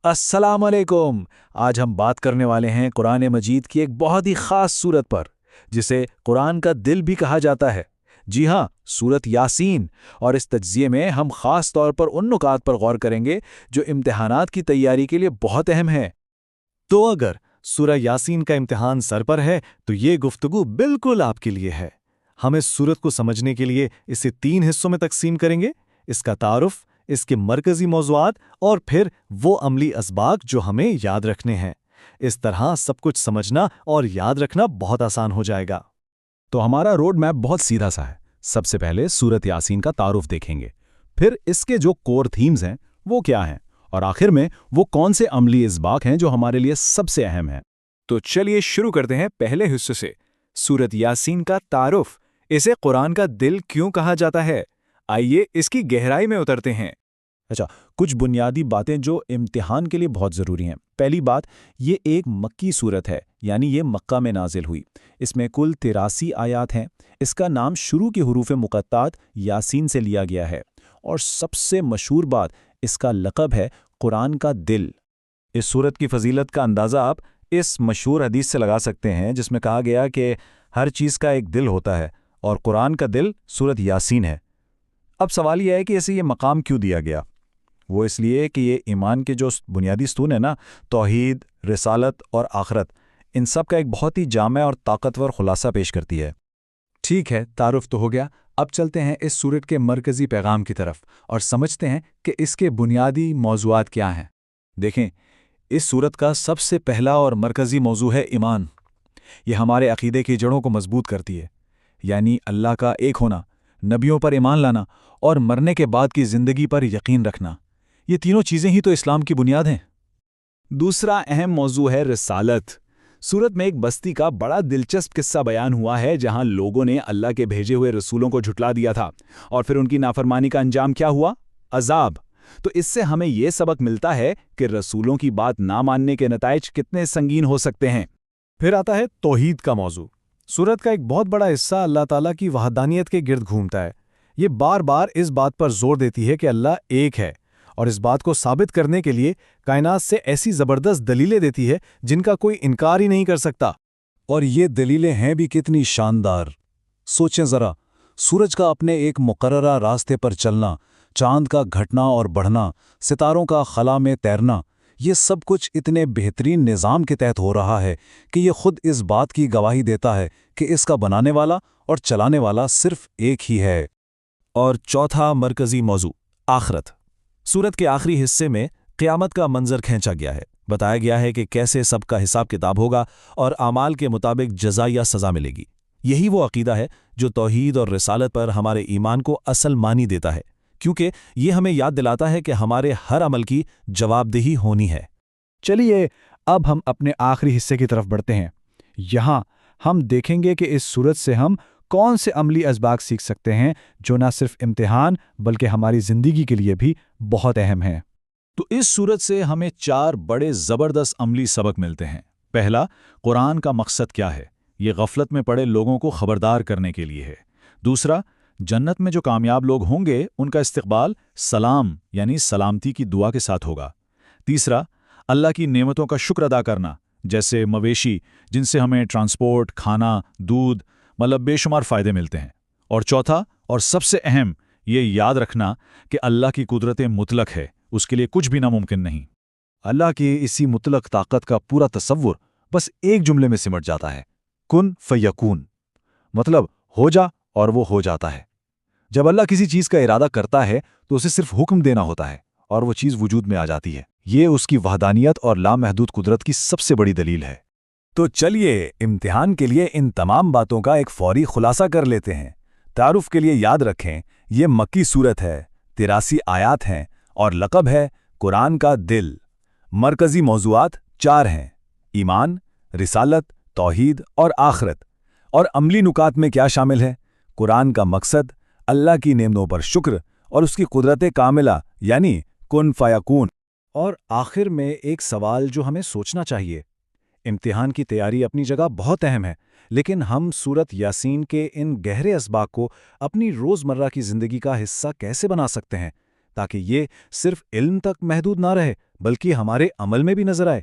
अस्सलाम वालेकुम। आज हम बात करने वाले हैं कुरान मजीद की एक बहुत ही ख़ास सूरत पर, जिसे कुरान का दिल भी कहा जाता है। जी हाँ, सूरत यासीन। और इस तज्ज़िये में हम ख़ास तौर पर उन नुकात पर गौर करेंगे जो इम्तिहानात की तैयारी के लिए बहुत अहम है। तो अगर सूरह यासीन का इम्तिहान सर पर है तो ये गुफ्तगू बिल्कुल आपके लिए है। हम इस सूरत को समझने के लिए इसे 3 हिस्सों में तकसीम करेंगे: इसका तारुफ, इसके मरकजी मौज़ूआत और फिर वो अमली असबाक जो हमें याद रखने हैं। इस तरह सब कुछ समझना और याद रखना बहुत आसान हो जाएगा। तो हमारा रोड मैप बहुत सीधा सा है। सबसे पहले सूरत यासीन का तारुफ देखेंगे, फिर इसके जो कोर थीम्स हैं वो क्या हैं, और आखिर में वो कौन से अमली इसबाक हैं जो हमारे लिए सबसे अहम हैं। तो चलिए शुरू करते हैं पहले हिस्से से, सूरत यासीन का तारुफ। इसे कुरान का दिल क्यों कहा जाता है? आइए इसकी गहराई में उतरते हैं। अच्छा, कुछ बुनियादी बातें जो इम्तिहान के लिए बहुत ज़रूरी हैं। पहली बात, ये एक मक्की सूरत है, यानी ये मक्का में नाजिल हुई। इसमें कुल 83 आयात हैं। इसका नाम शुरू के हरूफ मुक़त्तात यासीन से लिया गया है। और सबसे मशहूर बात, इसका लक़ब है कुरान का दिल। इस सूरत की फजीलत का अंदाज़ा आप इस मशहूर हदीस से लगा सकते हैं, जिसमें कहा गया कि हर चीज़ का एक दिल होता है और कुरान का दिल सूरत यासीन है। अब सवाल यह है कि इसे ये मकाम क्यों दिया गया। वो इसलिए कि ये ईमान के जो बुनियादी स्तून है ना, तौहीद, रिसालत और आखरत, इन सब का एक बहुत ही जामे और ताकतवर खुलासा पेश करती है। ठीक है, तारुफ तो हो गया। अब चलते हैं इस सूरत के मरकजी पैगाम की तरफ और समझते हैं कि इसके बुनियादी मौज़ूआत क्या हैं। देखें, इस सूरत का सबसे पहला और मरकजी मौजू है ईमान। ये हमारे अकीदे की जड़ों को मजबूत करती है, यानी अल्लाह का एक होना, नबियों पर ईमान लाना और मरने के बाद की ज़िंदगी पर यकीन रखना। ये तीनों चीज़ें ही तो इस्लाम की बुनियाद हैं। दूसरा अहम मौजू है रिसालत। सूरत में एक बस्ती का बड़ा दिलचस्प किस्सा बयान हुआ है, जहां लोगों ने अल्लाह के भेजे हुए रसूलों को झुठला दिया था, और फिर उनकी नाफरमानी का अंजाम क्या हुआ? अजाब। तो इससे हमें यह सबक मिलता है कि रसूलों की बात ना मानने के नताइज कितने संगीन हो सकते हैं। फिर आता है तौहीद का मौजू। सूरत का एक बहुत बड़ा हिस्सा अल्लाह ताला की वहदानियत के गिर्द घूमता है। ये बार बार इस बात पर जोर देती है कि अल्लाह एक है, और इस बात को साबित करने के लिए कायनात से ऐसी ज़बरदस्त दलीलें देती है जिनका कोई इनकार ही नहीं कर सकता। और ये दलीलें हैं भी कितनी शानदार। सोचें ज़रा, सूरज का अपने एक मुकर्ररा रास्ते पर चलना, चांद का घटना और बढ़ना, सितारों का खला में तैरना, ये सब कुछ इतने बेहतरीन निज़ाम के तहत हो रहा है कि ये खुद इस बात की गवाही देता है कि इसका बनाने वाला और चलाने वाला सिर्फ एक ही है। और चौथा मरकजी मौजू, आखरत। सूरत के आखिरी हिस्से में क़यामत का मंजर खींचा गया है। बताया गया है कि कैसे सबका हिसाब किताब होगा और आमाल के मुताबिक जज़ा या सज़ा मिलेगी। यही वो अकीदा है जो तौहीद और रिसालत पर हमारे ईमान को असल मानी देता है, क्योंकि ये हमें याद दिलाता है कि हमारे हर अमल की जवाबदेही होनी है। चलिए अब हम अपने आखिरी हिस्से की तरफ बढ़ते हैं। यहाँ हम देखेंगे कि इस सूरत से हम कौन से अमली असबाक सीख सकते हैं जो न सिर्फ इम्तिहान बल्कि हमारी ज़िंदगी के लिए भी बहुत अहम हैं। तो इस सूरत से हमें 4 बड़े ज़बरदस्त अमली सबक मिलते हैं। पहला, कुरान का मकसद क्या है। ये गफलत में पड़े लोगों को खबरदार करने के लिए है। दूसरा, जन्नत में जो कामयाब लोग होंगे उनका इस्तकबाल सलाम यानी सलामती की दुआ के साथ होगा। तीसरा, अल्लाह की नेमतों का शुक्र अदा करना, जैसे मवेशी जिनसे हमें ट्रांसपोर्ट, खाना, दूध, मतलब बेशुमार फ़ायदे मिलते हैं। और चौथा और सबसे अहम, ये याद रखना कि अल्लाह की कुदरत मुतलक है, उसके लिए कुछ भी नामुमकिन नहीं। अल्लाह की इसी मुतलक ताकत का पूरा तसव्वुर बस एक जुमले में सिमट जाता है, कुन फयकून। मतलब हो जा और वो हो जाता है। जब अल्लाह किसी चीज़ का इरादा करता है तो उसे सिर्फ हुक्म देना होता है और वो चीज़ वजूद में आ जाती है। ये उसकी वहदानियत और लामहदूद कुदरत की सबसे बड़ी दलील है। तो चलिए इम्तिहान के लिए इन तमाम बातों का एक फौरी खुलासा कर लेते हैं। तारुफ के लिए याद रखें, ये मक्की सूरत है, 83 आयात हैं और लक़ब है कुरान का दिल। मरकज़ी मौज़ूआत 4 हैं: ईमान, रिसालत, तौहीद और आखरत। और अमली नुकात में क्या शामिल है? कुरान का मकसद, अल्लाह की नेमतों पर शुक्र और उसकी कुदरत कामिला यानी कुन फयकून। और आखिर में एक सवाल जो हमें सोचना चाहिए। इम्तिहान की तैयारी अपनी जगह बहुत अहम है, लेकिन हम सूरत यासीन के इन गहरे असबाक को अपनी रोज़मर्रा की ज़िंदगी का हिस्सा कैसे बना सकते हैं ताकि ये सिर्फ इल्म तक महदूद ना रहे بلکہ ہمارے عمل میں بھی نظر آئے۔